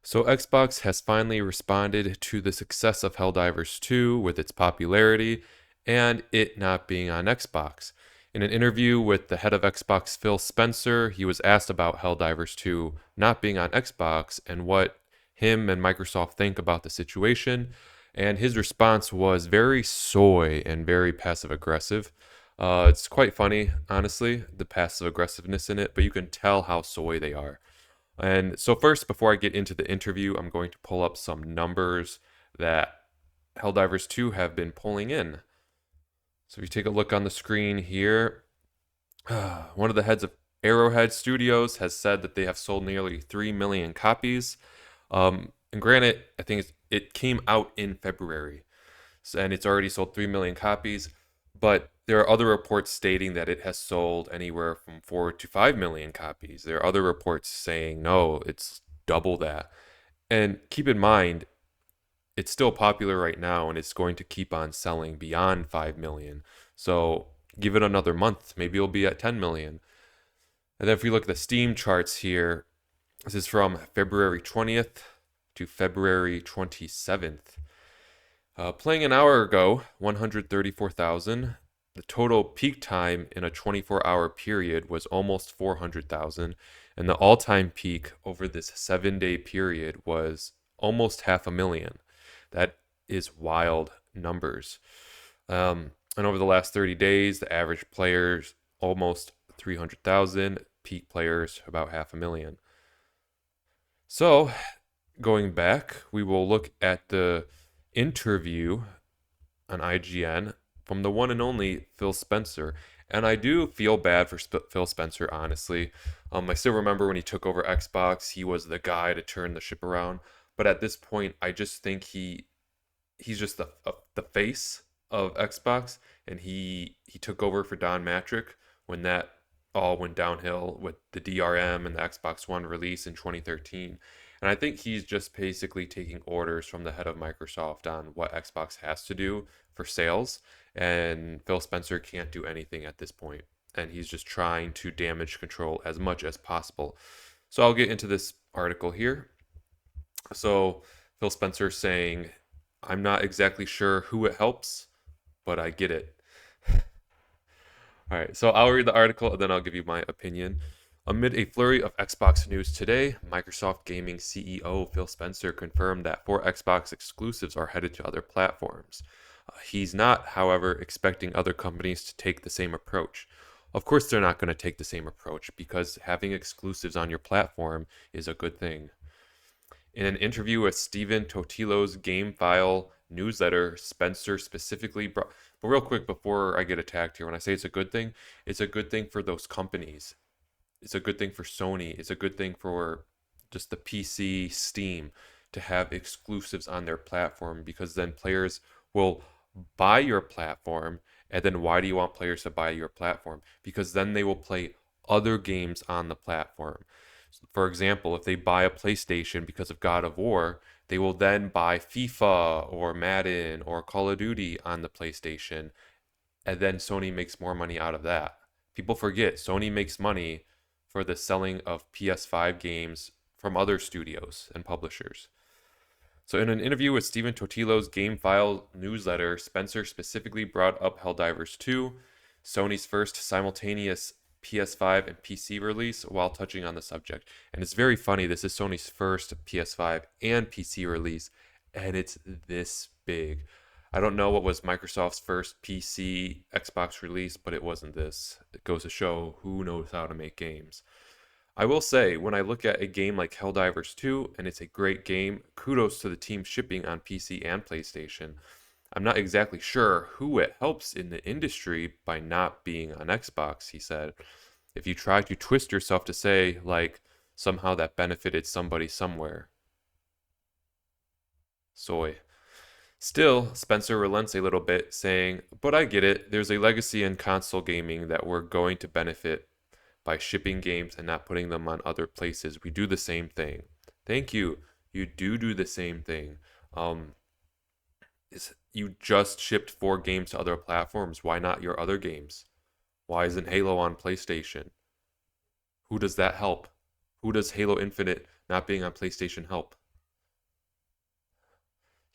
So Xbox has finally responded to the success of Helldivers 2 with its popularity and it not being on Xbox. In an interview with the head of Xbox, Phil Spencer, he was asked about Helldivers 2 not being on Xbox and what him and Microsoft think about the situation. And his response was very soy and very passive aggressive. It's quite funny, honestly, the passive aggressiveness in it, but you can tell how soy they are. And so, first, before I get into the interview, I'm going to pull up some numbers that Helldivers 2 have been pulling in. So, if you take a look on the screen here, one of the heads of Arrowhead Studios has said that they have sold nearly 3 million copies. And granted, I think it came out in February, and it's already sold 3 million copies. But there are other reports stating that it has sold anywhere from 4 to 5 million copies. There are other reports saying, no, it's double that. And keep in mind, it's still popular right now and it's going to keep on selling beyond 5 million. So give it another month, maybe it'll be at 10 million. And then if we look at the Steam charts here, this is from February 20th to February 27th. Playing an hour ago, 134,000. The total peak time in a 24-hour period was almost 400,000. And the all-time peak over this 7-day period was almost 500,000. That is wild numbers. And over the last 30 days, the average players almost 300,000, peak players about 500,000. So, going back, we will look at the interview on IGN from the one and only Phil Spencer. And I do feel bad for Phil Spencer, honestly. I still remember when he took over Xbox, he was the guy to turn the ship around. But at this point, I just think he's just the face of Xbox, and he took over for Don Matrick when that all went downhill with the DRM and the Xbox One release in 2013. And I think he's just basically taking orders from the head of Microsoft on what Xbox has to do for sales. And Phil Spencer can't do anything at this point. And he's just trying to damage control as much as possible. So I'll get into this article here. So Phil Spencer saying, I'm not exactly sure who it helps, but I get it. All right, so I'll read the article and then I'll give you my opinion. Amid a flurry of Xbox news today, Microsoft Gaming CEO Phil Spencer confirmed that 4 Xbox exclusives are headed to other platforms. He's not, however, expecting other companies to take the same approach. Of course, they're not going to take the same approach because having exclusives on your platform is a good thing. In an interview with Stephen Totilo's GameFile newsletter, Spencer specifically brought. But real quick, before I get attacked here, when I say it's a good thing for those companies. It's a good thing for Sony. It's a good thing for just the PC, Steam, to have exclusives on their platform because then players will buy your platform. And then why do you want players to buy your platform? Because then they will play other games on the platform. For example, if they buy a PlayStation because of God of War, they will then buy FIFA or Madden or Call of Duty on the PlayStation, and then Sony makes more money out of that. People forget Sony makes money for the selling of PS5 games from other studios and publishers. So, in an interview with Stephen Totilo's GameFile newsletter, Spencer specifically brought up Helldivers 2, Sony's first simultaneous PS5 and PC release, while touching on the subject. And it's very funny, this is Sony's first PS5 and PC release, and it's this big. I don't know what was Microsoft's first PC Xbox release, but it wasn't this. It goes to show who knows how to make games. I will say, when I look at a game like Helldivers 2, and it's a great game, kudos to the team shipping on PC and PlayStation. I'm not exactly sure who it helps in the industry by not being on Xbox, he said. If you try to twist yourself to say, like, somehow that benefited somebody somewhere. Soy. Still, Spencer relents a little bit, saying, but I get it, there's a legacy in console gaming that we're going to benefit by shipping games and not putting them on other places. We do the same thing. Thank you. You do the same thing. You just shipped 4 games to other platforms. Why not your other games? Why isn't Halo on PlayStation? Who does that help? Who does Halo Infinite not being on PlayStation help?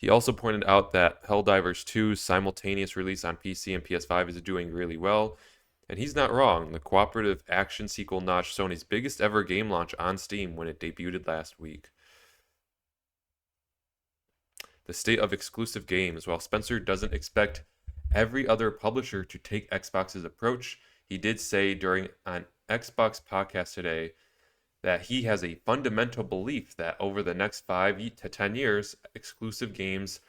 He also pointed out that Helldivers 2's simultaneous release on PC and PS5 is doing really well. And he's not wrong. The cooperative action sequel notched Sony's biggest ever game launch on Steam when it debuted last week. The state of exclusive games. While Spencer doesn't expect every other publisher to take Xbox's approach, he did say during an Xbox podcast today that he has a fundamental belief that over the next 5 to 10 years, exclusive games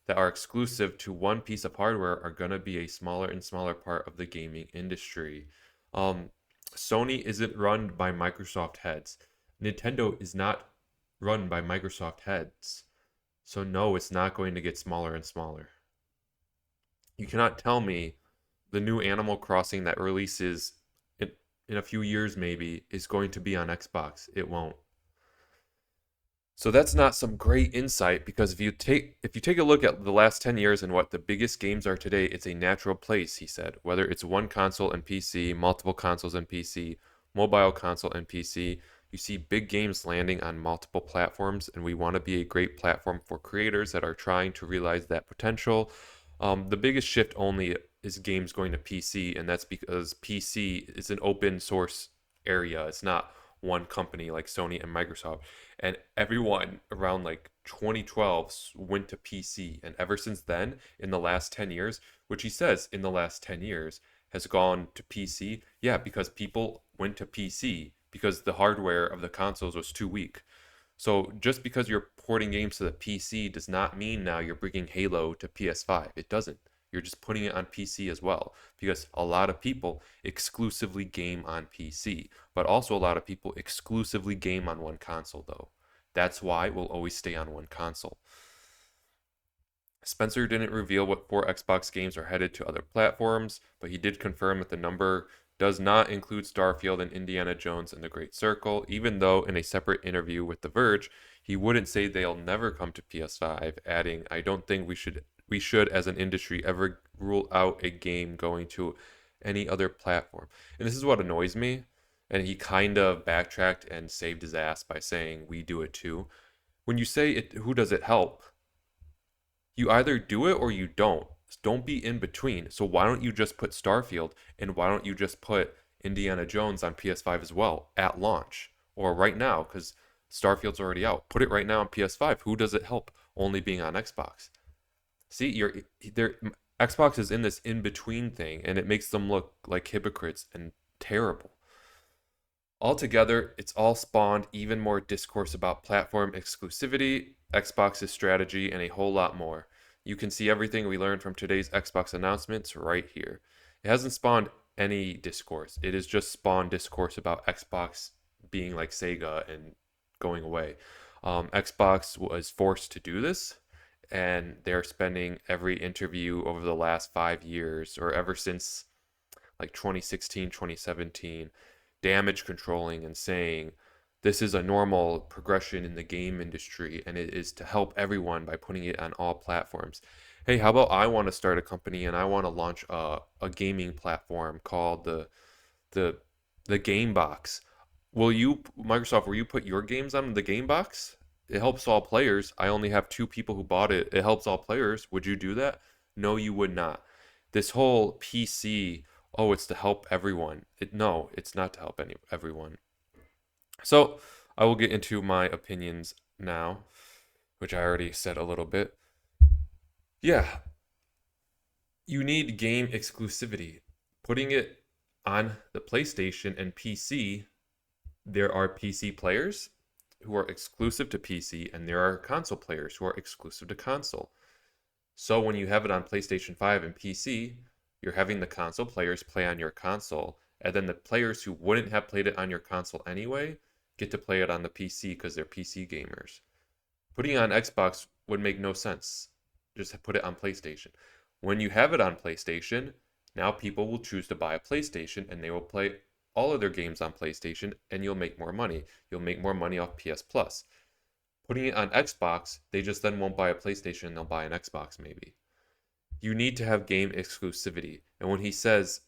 that are exclusive to one piece of hardware are going to be a smaller and smaller part of the gaming industry. Um, Sony isn't run by Microsoft heads. Nintendo is not run by Microsoft heads. So no, it's not going to get smaller and smaller. You cannot tell me the new Animal Crossing that releases in a few years maybe is going to be on Xbox. It won't. So that's not some great insight, because if you take a look at the last 10 years and what the biggest games are today, it's a natural place, he said. Whether it's one console and PC, multiple consoles and PC, mobile console and PC, you see big games landing on multiple platforms, and we want to be a great platform for creators that are trying to realize that potential. The biggest shift only is games going to PC, and that's because PC is an open source area. It's not one company like Sony and Microsoft. And everyone around like 2012 went to PC. And ever since then, in the last 10 years, which he says in the last 10 years has gone to PC. Yeah, because people went to PC because the hardware of the consoles was too weak. So just because you're porting games to the PC does not mean now you're bringing Halo to PS5. It doesn't. You're just putting it on PC as well, because a lot of people exclusively game on PC, but also a lot of people exclusively game on one console though. That's why it will always stay on one console. Spencer didn't reveal what 4 Xbox games are headed to other platforms, but he did confirm that the number does not include Starfield and Indiana Jones and the Great Circle, even though in a separate interview with The Verge, he wouldn't say they'll never come to PS5, adding, "I don't think we should as an industry ever rule out a game going to any other platform." And this is what annoys me. And he kind of backtracked and saved his ass by saying, "We do it too." When you say it, who does it help? You either do it or you don't. Don't be in between. So why don't you just put Starfield, and why don't you just put Indiana Jones on PS5 as well at launch or right now, because Starfield's already out. Put it right now on PS5. Who does it help only being on Xbox? See, you're there. Xbox is in this in between thing, and it makes them look like hypocrites and terrible. Altogether, it's all spawned even more discourse about platform exclusivity, Xbox's strategy, and a whole lot more. You can see everything we learned from today's Xbox announcements right here. It hasn't spawned any discourse. It has just spawned discourse about Xbox being like Sega and going away. Xbox was forced to do this, and they're spending every interview over the last 5 years, or ever since like 2016, 2017, damage controlling and saying this is a normal progression in the game industry, and it is to help everyone by putting it on all platforms. Hey, how about I want to start a company and I want to launch a gaming platform called the the Game Box. Will you, Microsoft, will you put your games on the Game Box? It helps all players. I only have 2 people who bought it. It helps all players. Would you do that? No, you would not. This whole PC, oh, it's to help everyone. No, it's not to help everyone. So I will get into my opinions now, which I already said a little bit. Yeah, you need game exclusivity. Putting it on the PlayStation and PC, there are PC players who are exclusive to PC, and there are console players who are exclusive to console. So when you have it on PlayStation 5 and PC, you're having the console players play on your console, and then the players who wouldn't have played it on your console anyway get to play it on the PC because they're PC gamers. Putting it on Xbox would make no sense. Just put it on PlayStation. When you have it on PlayStation, now people will choose to buy a PlayStation, and they will play all of their games on PlayStation, and you'll make more money. You'll make more money off PS Plus. Putting it on Xbox, they just then won't buy a PlayStation, and they'll buy an Xbox maybe. You need to have game exclusivity. And when he says,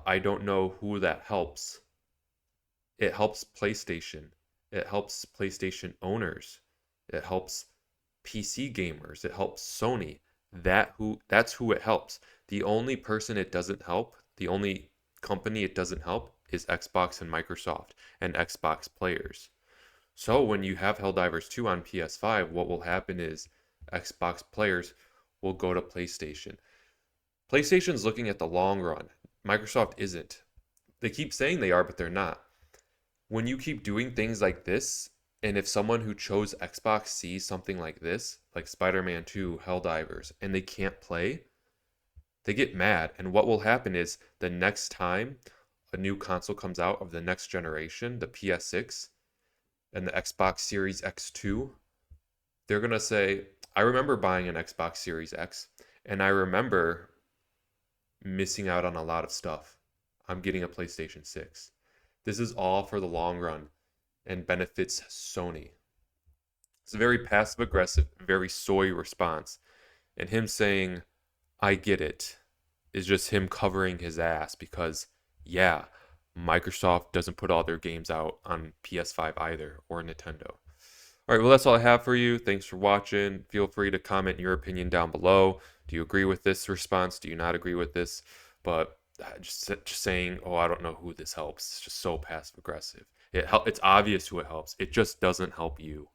I don't know who that helps, it helps PlayStation. It helps PlayStation owners. It helps PC gamers. It helps Sony. That's who it helps. The only person it doesn't help, the only company it doesn't help is Xbox and Microsoft and Xbox players. So when you have Helldivers 2 on PS5, what will happen is Xbox players will go to PlayStation. PlayStation's looking at the long run. Microsoft isn't. They keep saying they are, but they're not. When you keep doing things like this, and if someone who chose Xbox sees something like this, like Spider-Man 2, Helldivers, and they can't play, they get mad. And what will happen is the next time a new console comes out of the next generation, the PS6 and the Xbox Series X2, they're going to say, I remember buying an Xbox Series X, and I remember missing out on a lot of stuff. I'm getting a PlayStation 6. This is all for the long run and benefits Sony. It's a very passive aggressive, very soy response. And him saying, I get it, is just him covering his ass because, yeah, Microsoft doesn't put all their games out on PS5 either or Nintendo. All right, well, that's all I have for you. Thanks for watching. Feel free to comment your opinion down below. Do you agree with this response? Do you not agree with this? But just saying, oh, I don't know who this helps. It's just so passive aggressive. It's obvious who it helps. It just doesn't help you.